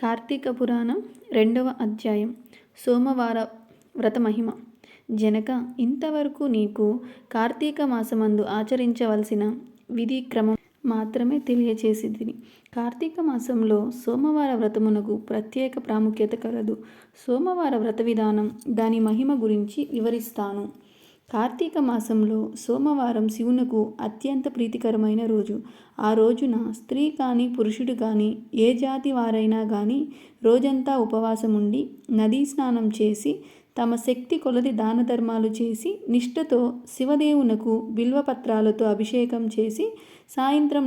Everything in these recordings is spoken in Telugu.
కార్తీక పురాణం 2వ అధ్యాయం. సోమవార వ్రత మహిమ. జనక, ఇంతవరకు నీకు కార్తీక మాసమందు ఆచరించవలసిన విధి క్రమం మాత్రమే తెలియచేసితిని. కార్తీక మాసంలో సోమవార వ్రతమునకు ప్రత్యేక ప్రాముఖ్యత కలదు. సోమవార వ్రత విధానం, దాని మహిమ గురించి వివరిస్తాను. కార్తీక మాసంలో సోమవారం శివునకు అత్యంత ప్రీతికరమైన రోజు. ఆ రోజున స్త్రీ కానీ పురుషుడు కానీ ఏ జాతి వారైనా కానీ రోజంతా ఉపవాసముండి నదీ స్నానం చేసి తమ శక్తి కొలది దాన ధర్మాలు చేసి నిష్ఠతో శివదేవునకు బిల్వపత్రాలతో అభిషేకం చేసి సాయంత్రం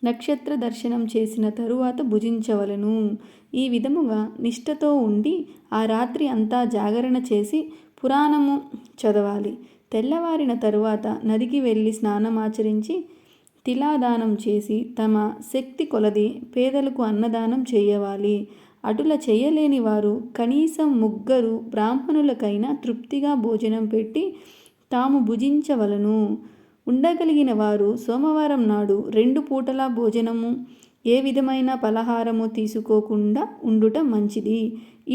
నక్షత్ర దర్శనం చేసిన తరువాత భుజించవలను. ఈ విధముగా నిష్ఠతో ఉండి ఆ రాత్రి అంతా జాగరణ చేసి పురాణము చదవాలి. తెల్లవారిన తరువాత నదికి వెళ్ళి స్నానమాచరించి తిలాదానం చేసి తమ శక్తి కొలది పేదలకు అన్నదానం చేయవాలి. అటుల చేయలేని వారు కనీసం 3 బ్రాహ్మణులకైనా తృప్తిగా భోజనం పెట్టి తాము భుజించవలను. ఉండగలిగిన వారు సోమవారం నాడు 2 పూటల భోజనము, ఏ విధమైన పలహారము తీసుకోకుండా ఉండుట మంచిది.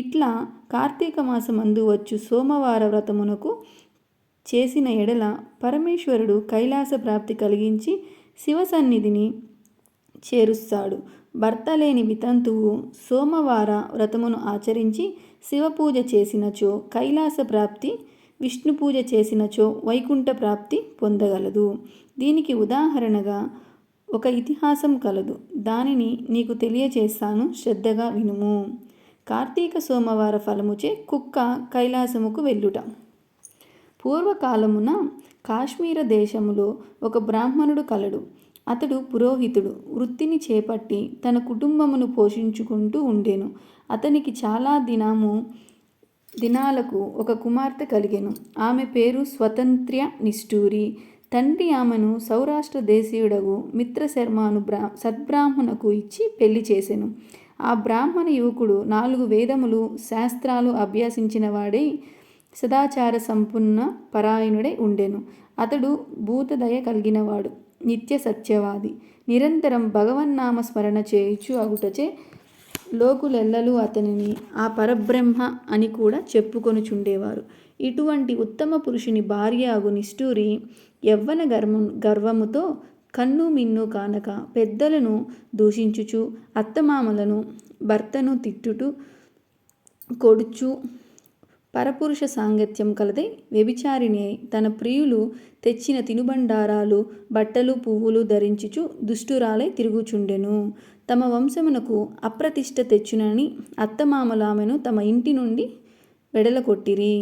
ఇట్లా కార్తీక మాసమందు వచ్చు సోమవార వ్రతమునకు చేసిన ఎడల పరమేశ్వరుడు కైలాస ప్రాప్తి కలిగించి శివసన్నిధిని చేరుస్తాడు. భర్త లేని వితంతువు సోమవార వ్రతమును ఆచరించి శివపూజ చేసినచో కైలాస ప్రాప్తి, విష్ణు పూజ చేసినచో వైకుంఠ ప్రాప్తి పొందగలదు. దీనికి ఉదాహరణగా ఒక ఇతిహాసం కలదు. దానిని నీకు తెలియచేస్తాను, శ్రద్ధగా వినుము. కార్తీక సోమవార ఫలముచే కుక్క కైలాసముకు వెళ్ళుట. పూర్వకాలమున కాశ్మీర దేశములో ఒక బ్రాహ్మణుడు కలడు. అతడు పురోహితుడు వృత్తిని చేపట్టి తన కుటుంబమును పోషించుకుంటూ ఉండెను. అతనికి చాలా దినాలకు ఒక కుమార్తె కలిగెను. ఆమె పేరు స్వతంత్ర్య నిష్ఠూరి. తండ్రి ఆమెను సౌరాష్ట్ర దేశీయుడగు మిత్రశర్మను సద్బ్రాహ్మణకు ఇచ్చి పెళ్లి చేసెను. ఆ బ్రాహ్మణ యువకుడు 4 వేదములు శాస్త్రాలు అభ్యసించిన వాడై సదాచార సంపన్న పరాయణుడై ఉండెను. అతడు భూతదయ కలిగినవాడు, నిత్య సత్యవాది, నిరంతరం భగవన్నామ స్మరణ చేయుచు అగుటచే లోకులెల్లరూ అతనిని ఆ పరబ్రహ్మ అని కూడా చెప్పుకొనుచుండేవారు. ఇటువంటి ఉత్తమ పురుషుని భార్య అగు నిష్ఠూరి యవ్వన గర్వముతో కన్ను మిన్ను కానక పెద్దలను దూషించుచు అత్తమామలను భర్తను తిట్టుటూ కొడుచు పరపురుష సాంగత్యం కలదై వ్యభిచారిణి అయి తన ప్రియులు తెచ్చిన తినుబండారాలు, బట్టలు, పువ్వులు ధరించుచు దుష్టురాలై తిరుగుచుండెను. తమ వంశమునకు అప్రతిష్ఠ తెచ్చునని అత్తమామలు ఆమెను తమ ఇంటి నుండి వెడలకొట్టిరి.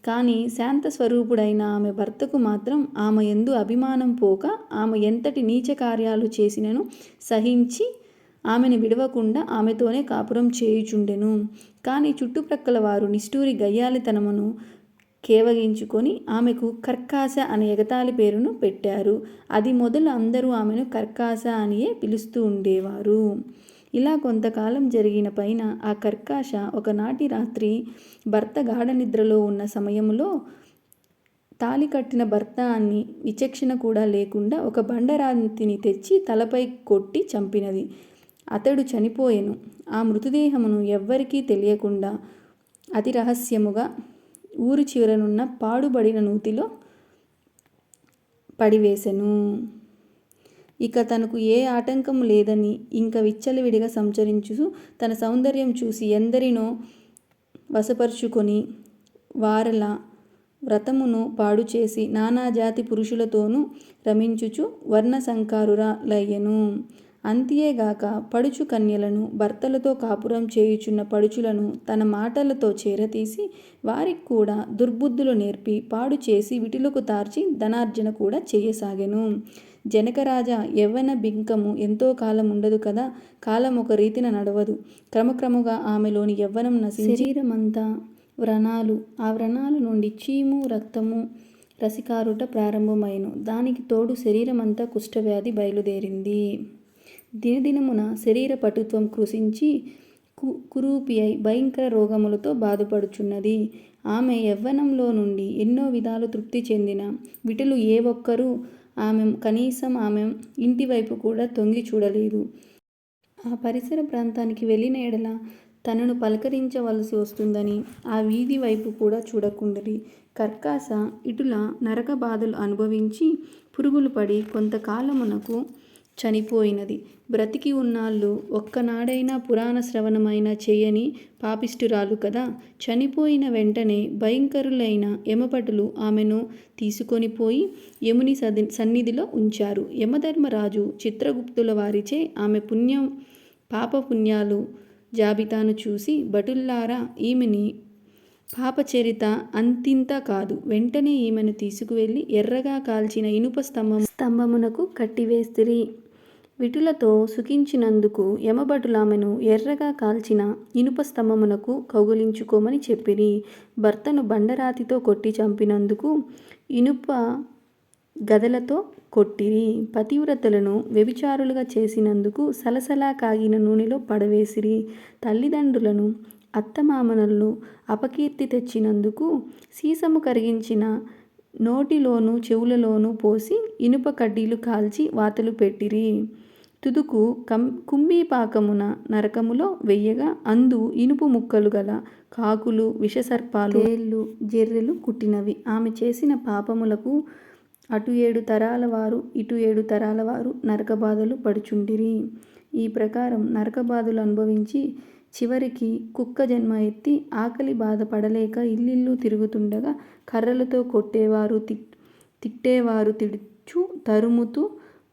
కానీ శాంత స్వరూపుడైన ఆమె భర్తకు మాత్రం ఆమె యందు అభిమానం పోక ఆమె ఎంతటి నీచ కార్యాలు చేసినను సహించి ఆమెను విడవకుండా ఆమెతోనే కాపురం చేయుచుండెను. కానీ చుట్టుప్రక్కల వారు నిష్ఠూరి గయ్యాళితనమును కేవగించుకొని ఆమెకు కర్కాశ అనే ఎగతాళి పేరును పెట్టారు. అది మొదలు అందరూ ఆమెను కర్కాశ అనియే పిలుస్తూ ఉండేవారు. ఇలా కొంతకాలం జరిగిన పైన ఆ కర్కాశ ఒకనాటి రాత్రి భర్త గాఢ నిద్రలో ఉన్న సమయంలో తాళి కట్టిన భర్త అని విచక్షణ కూడా లేకుండా ఒక బండరాతిని తెచ్చి తలపై కొట్టి చంపినది. అతడు చనిపోయెను. ఆ మృతదేహమును ఎవ్వరికీ తెలియకుండా అతి రహస్యముగా ఊరి చివరనున్న పాడుబడిన నూతిలో పడివేశెను. ఇక తనకు ఏ ఆటంకం లేదని ఇంక విచ్చలవిడిగా సంచరించు తన సౌందర్యం చూసి ఎందరినో వశపరుచుకొని వారల వ్రతమును పాడుచేసి నానాజాతి పురుషులతోనూ రమించుచు వర్ణసంకారురాలయ్యెను. అంతేగాక పడుచు కన్యలను, భర్తలతో కాపురం చేయుచున్న పడుచులను తన మాటలతో చేరతీసి వారికి కూడా దుర్బుద్ధులు నేర్పి పాడు చేసి విటులకు తార్చి ధనార్జన కూడా చేయసాగెను. జనకరాజా, యవ్వన బింకము ఎంతో కాలం ఉండదు కదా. కాలం ఒక రీతిన నడవదు. క్రమక్రముగా ఆమెలోని యవ్వనం నశించి శరీరమంతా వ్రణాలు, ఆ వ్రణాల నుండి చీము, రక్తము రసికారుట ప్రారంభమైను. దానికి తోడు శరీరమంతా కుష్ఠవ్యాధి బయలుదేరింది. దినదినమున శరీర పటుత్వం కృశించి కురూపి అయి భయంకర రోగములతో బాధపడుచున్నది. ఆమె యవ్వనంలో నుండి ఎన్నో విధాలు తృప్తి చెందిన విటులు ఏ ఒక్కరూ కనీసం ఆమె ఇంటి వైపు కూడా తొంగి చూడలేదు. ఆ పరిసర ప్రాంతానికి వెళ్ళిన ఎడల తనను పలకరించవలసి వస్తుందని ఆ వీధి వైపు కూడా చూడకుండిరి. కర్కాస ఇటుల నరక బాధలు అనుభవించి పురుగులు పడి కొంతకాలమునకు చనిపోయినది. బ్రతికి ఉన్నాళ్ళు ఒక్కనాడైనా పురాణ శ్రవణమైన చేయని పాపిష్ఠురాలు కదా. చనిపోయిన వెంటనే భయంకరులైన యమభటులు ఆమెను తీసుకొని పోయి యముని సన్నిధిలో ఉంచారు. యమధర్మరాజు చిత్రగుప్తుల వారిచే ఆమె పాపపుణ్యాలు జాబితాను చూసి, భటుల్లారా, ఈమెని పాపచరిత అంతింత కాదు. వెంటనే ఈమెను తీసుకువెళ్ళి ఎర్రగా కాల్చిన ఇనుప స్తంభమునకు కట్టివేసిరి. విటులతో సుఖించినందుకు యమభటులామెను ఎర్రగా కాల్చిన ఇనుప స్తంభమునకు కౌగిలించుకోమని చెప్పిరి. భర్తను బండరాతితో కొట్టి చంపినందుకు ఇనుప గదలతో కొట్టిరి. పతివ్రతలను వ్యభిచారులుగా చేసినందుకు సలసలా కాగిన నూనెలో పడవేసిరి. తల్లిదండ్రులను అత్తమామలను అపకీర్తి తెచ్చినందుకు సీసము కరిగించిన నోటిలోనూ చెవులలోనూ పోసి ఇనుప కడ్డీలు కాల్చి వాతలు పెట్టిరి. తుదుకు కుంభీపాకమున నరకములో వెయ్యగా అందు ఇనుపు ముక్కలు గల కాకులు, విషసర్పాలు, తేళ్ళు, జెర్రెలు కుట్టినవి. ఆమె చేసిన పాపములకు అటు 7 తరాల వారు ఇటు 7 తరాల వారు నరకబాధలు పడుచుండిరి. ఈ ప్రకారం నరకబాధలు అనుభవించి చివరికి కుక్క జన్మ ఎత్తి ఆకలి బాధ పడలేక ఇల్లిల్లు తిరుగుతుండగా కర్రలతో కొట్టేవారు, తిట్టేవారు తిడుచు తరుముతూ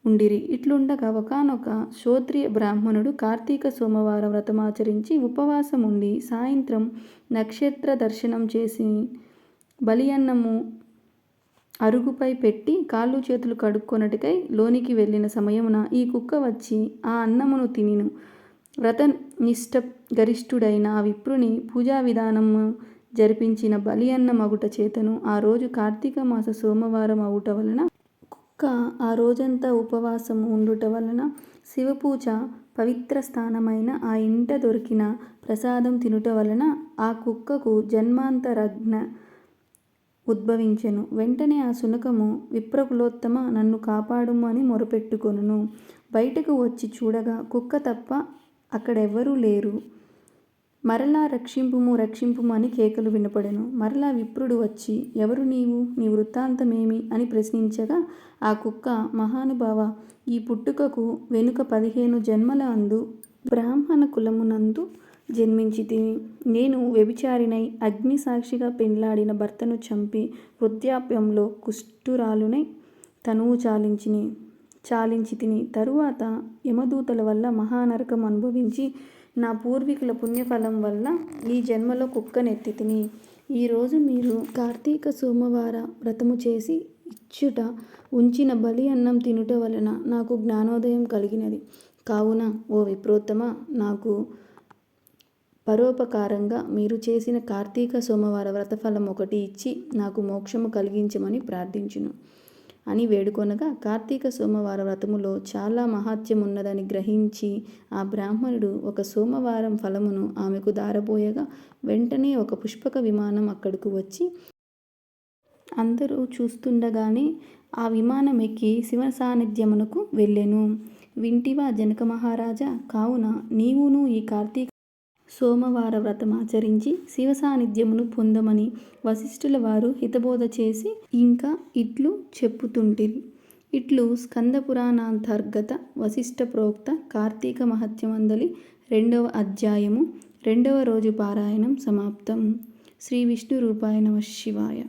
ఉండిరి. ఇట్లుండగా ఒకానొక క్షోత్రియ బ్రాహ్మణుడు కార్తీక సోమవార వ్రతమాచరించి ఉపవాసం ఉండి సాయంత్రం నక్షత్ర దర్శనం చేసి బలి అన్నము అరుగుపై పెట్టి కాళ్ళు చేతులు కడుక్కొనుటకై లోనికి వెళ్ళిన సమయమున ఈ కుక్క వచ్చి ఆ అన్నమును తినిను. వ్రతనిష్ట గరిష్ఠుడైన ఆ విప్రుని పూజా విధానము జరిపించిన బలి అన్న మగుట చేతను ఆ రోజు కార్తీక మాస సోమవారం అవుట వలన, కుక్క ఆ రోజంతా ఉపవాసము ఉండుట వలన, శివపూజ పవిత్ర స్థానమైన ఆ ఇంట దొరికిన ప్రసాదం తినుట వలన ఆ కుక్కకు జన్మాంతరజ్ఞ ఉద్భవించెను. వెంటనే ఆ శునకము, విప్రకులోత్తమ, నన్ను కాపాడుము అని మొరపెట్టుకొనును. బయటకు వచ్చి చూడగా కుక్క తప్ప అక్కడెవ్వరూ లేరు. మరలా రక్షింపుము రక్షింపుము అని కేకలు వినపడెను. మరలా విప్రుడు వచ్చి, ఎవరు నీవు, నీ వృత్తాంతమేమి అని ప్రశ్నించగా ఆ కుక్క, మహానుభావ, ఈ పుట్టుకకు వెనుక 15 జన్మల అందు బ్రాహ్మణ కులమునందు జన్మించితిని. నేను వ్యభిచారినై అగ్ని సాక్షిగా పెండ్లాడిన భర్తను చంపి వృద్ధాప్యంలో కుష్ఠురాలునై తనువు చాలించితిని. తరువాత యమదూతల వల్ల మహానరకం అనుభవించి నా పూర్వీకుల పుణ్యఫలం వల్ల ఈ జన్మలో కుక్కనెత్తితిని. ఈరోజు మీరు కార్తీక సోమవార వ్రతము చేసి ఇచ్చుట ఉంచిన బలి అన్నం తినుట వలన నాకు జ్ఞానోదయం కలిగినది. కావున ఓ విప్రోత్తమ, నాకు పరోపకారంగా మీరు చేసిన కార్తీక సోమవార వ్రతఫలం ఒకటి ఇచ్చి నాకు మోక్షము కలిగించమని ప్రార్థించును అని వేడుకొనగా, కార్తీక సోమవార వ్రతములో చాలా మహాత్మ్యమున్నదని గ్రహించి ఆ బ్రాహ్మణుడు ఒక సోమవారం ఫలమును ఆమెకు దారబోయగా వెంటనే ఒక పుష్పక విమానం అక్కడకు వచ్చి అందరూ చూస్తుండగానే ఆ విమానం ఎక్కి శివ సాన్నిధ్యమునకు వెళ్ళెను. వింటివా జనక మహారాజా, కావున నీవును ఈ కార్తీక సోమవార వ్రతమాచరించి శివ సాన్నిధ్యమును పొందమని వశిష్ఠుల వారు హితబోధ చేసి ఇంకా ఇట్లు చెప్పుతుంటిరి. ఇట్లు స్కంద పురాణాంతర్గత వశిష్ఠ ప్రోక్త కార్తీక మహత్యమందలి 2వ అధ్యాయము 2వ రోజు పారాయణం సమాప్తం. శ్రీ విష్ణు రూపాయ నమః శివాయ.